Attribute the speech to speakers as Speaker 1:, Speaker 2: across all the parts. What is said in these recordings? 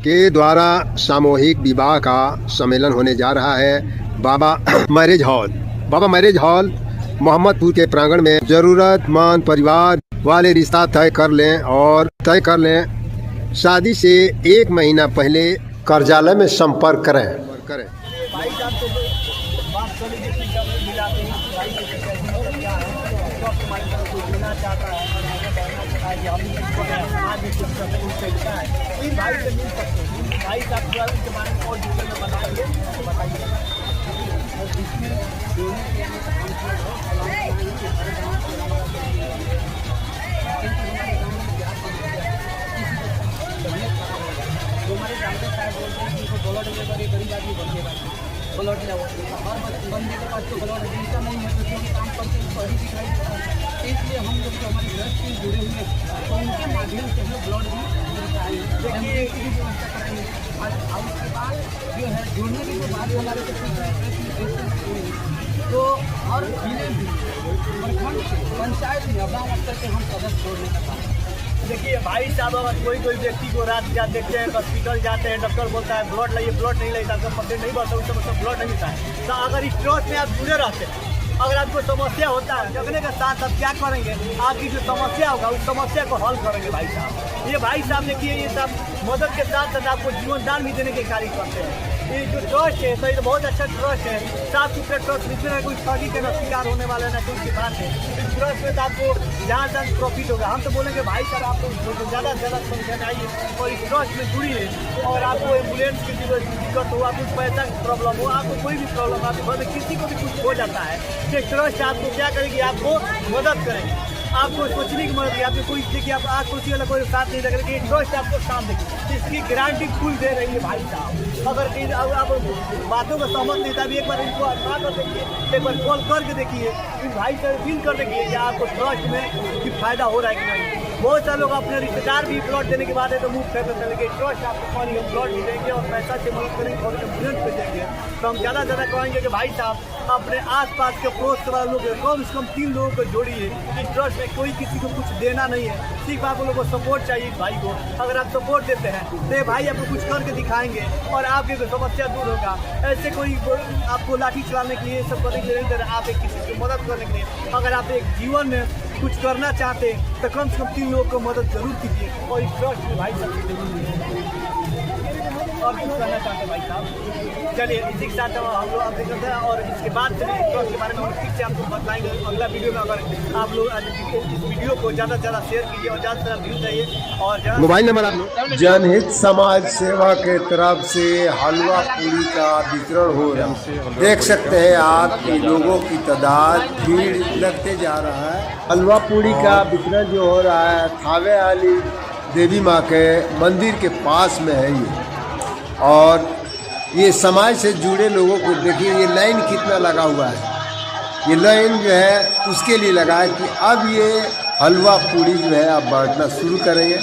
Speaker 1: के द्वारा सामूहिक विवाह का सम्मेलन होने जा रहा है बाबा मैरिज हॉल मोहम्मदपुर के प्रांगण में। जरूरतमंद परिवार वाले रिश्ता तय कर लें। शादी से 1 महीना पहले कार्यालय में संपर्क करें।
Speaker 2: ब्लड लेवल हर बंदे के पास तो ब्लड रजिस्टर नहीं है, तो जो काम करते हैं सही दिखाई देता है। इसलिए हम लोग जो हमारे घर से जुड़े हुए हैं तो उनके माध्यम से हम ब्लड भी मिलता है। देखिए की व्यवस्था करेंगे और उसके बाद जो है जुड़ने के बाद हमारे तो हर जिले में प्रखंड से पंचायत में गाँव स्तर से हम सदस्य जोड़ने का काम। देखिए भाई साहब, अगर कोई व्यक्ति को रात देखते हैं, हॉस्पिटल जाते हैं, डॉक्टर बोलता है ब्लड लाइए, ब्लड नहीं लगता, आपका पेशेंट नहीं बढ़ता, उससे मतलब ब्लड नहीं मिलता है। तो अगर इस ट्रस्ट में आप जुड़े रहते हैं, अगर आपको समस्या होता है जगने के साथ आप क्या करेंगे, आपकी जो समस्या होगा उस समस्या को हल करेंगे भाई साहब। ये भाई साहब देखिए, ये सब मदद के साथ साथ आपको जीवन दान भी देने के कार्य करते हैं। ये जो ट्रस्ट है तो ये तो बहुत अच्छा ट्रस्ट है, साफ सुथरे ट्रस्ट, इसमें कोई ठगी के ना शिकार होने वाला है ना कोई शिकार है। इस ट्रस्ट में तो आपको जहाँ तक प्रॉफिट होगा। हम तो बोलेंगे भाई साहब आप तो ज़्यादा से ज़्यादा संख्या में आइए और इस ट्रस्ट में जुड़िए। और आपको एम्बुलेंस की दिक्कत हो, आपको पैसा की प्रॉब्लम हो, आपको कोई भी प्रॉब्लम, आपके घर में किसी को भी कुछ हो जाता है, तो ट्रस्ट आपको क्या करेगी, आपको मदद करेगी, आपको सोचने की मदद की। आपको कोई देखिए आप आज सोचिए वाला कोई साथ नहीं लगे, ट्रस्ट आपको काम देगी, इसकी गारंटी फुल दे रही है भाई साहब। अगर आप बातों का सहमत नहीं था, एक बार इनको आजमा कर देखिए, एक बार कॉल करके देखिए, फिर भाई से फील कर देखिए कि आपको ट्रस्ट में कि फायदा हो रहा है कि नहीं। बहुत सारे लोग अपने रिश्तेदार भी ब्लड देने के बाद है तो मुँह फेंक चलेंगे, ट्रस्ट आपको पानी ब्लड भी देंगे और पैसा से मदद करेंगे और एम्बुलेंस पे देंगे। तो हम ज़्यादा कहेंगे कि भाई साहब अपने आसपास के पड़ोस के वाले लोग कम से कम 3 लोगों को जोड़िए। इस ट्रस्ट में कोई किसी को कुछ देना नहीं है, सिर्फ आप लोगों को सपोर्ट चाहिए भाई को। अगर आप सपोर्ट देते हैं तो ये भाई आपको कुछ करके दिखाएंगे और आपकी समस्या दूर होगा। ऐसे कोई आपको लाठी चलाने के लिए सब करने के लिए नहीं दे रहा, आप एक किसी की मदद करने के लिए। अगर आप एक जीवन में कुछ करना चाहते हैं तो कम से कम 3 लोगों को मदद जरूर कीजिए और इस ट्रस्ट में भाई साहब जरूर है। और कुछ करना चाहते हैं भाई साहब, चलिए इसी के साथ हम लोग आप देख सकते हैं। और इसके बाद ट्रस्ट के बारे में हम ठीक से आपको बताएंगे अगला वीडियो में। अगर आप लोग इस वीडियो को ज़्यादा से ज़्यादा शेयर कीजिए और ज़्यादा से ज़्यादा व्यूज चाहिए। और
Speaker 1: मोबाइल नंबर आप लोग।
Speaker 3: जनहित समाज सेवा के तरफ से हलवा पूरी का वितरण हो रहा है। देख सकते हैं आप कि लोगों की तादाद भीड़ लगते जा रहा है। हलवा पूरी का वितरण जो हो रहा है थावे वाली देवी माँ के मंदिर के पास में है ये। और ये समाज से जुड़े लोगों को देखिए, ये लाइन कितना लगा हुआ है। ये लाइन जो है उसके लिए लगा है कि अब ये हलवा पूरी जो है आप बांटना शुरू करेंगे।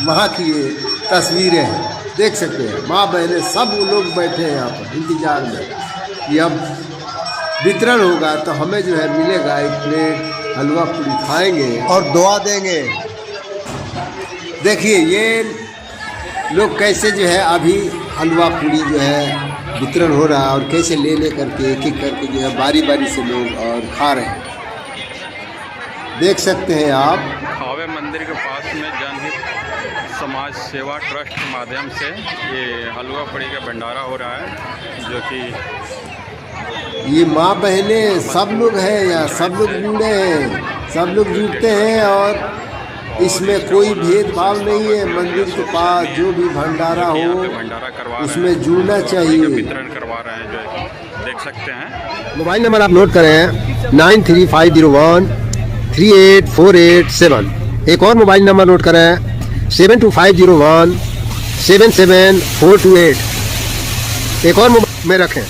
Speaker 3: वहाँ की ये तस्वीरें हैं, देख सकते हैं माँ बहनें सब वो लोग बैठे हैं यहाँ पर इंतजार में कि अब वितरण होगा तो हमें जो है मिलेगा एक प्लेट हलवा पूरी, खाएंगे और दुआ देंगे। देखिए ये लोग कैसे जो है अभी हलवा पूरी जो है वितरण हो रहा है और कैसे ले करके एक एक करके जो है बारी बारी से लोग और खा रहे हैं, देख सकते हैं आप।
Speaker 4: थावे मंदिर के पास में जनहित समाज सेवा ट्रस्ट के माध्यम से ये हलवा पूरी का भंडारा हो रहा है, जो कि
Speaker 3: ये माँ बहनें सब लोग हैं या सब लोग जुड़े हैं, सब लोग जुड़ते हैं और इसमें कोई भेदभाव नहीं है। मंदिर के पास जो भी भंडारा हो उसमें जुड़ना चाहिए।
Speaker 4: वितरण करवा रहे हैं, जो देख सकते हैं।
Speaker 1: मोबाइल नंबर आप नोट करें 9350138487। एक और मोबाइल नंबर नोट करें 7250177428। एक और मोबाइल में रखें।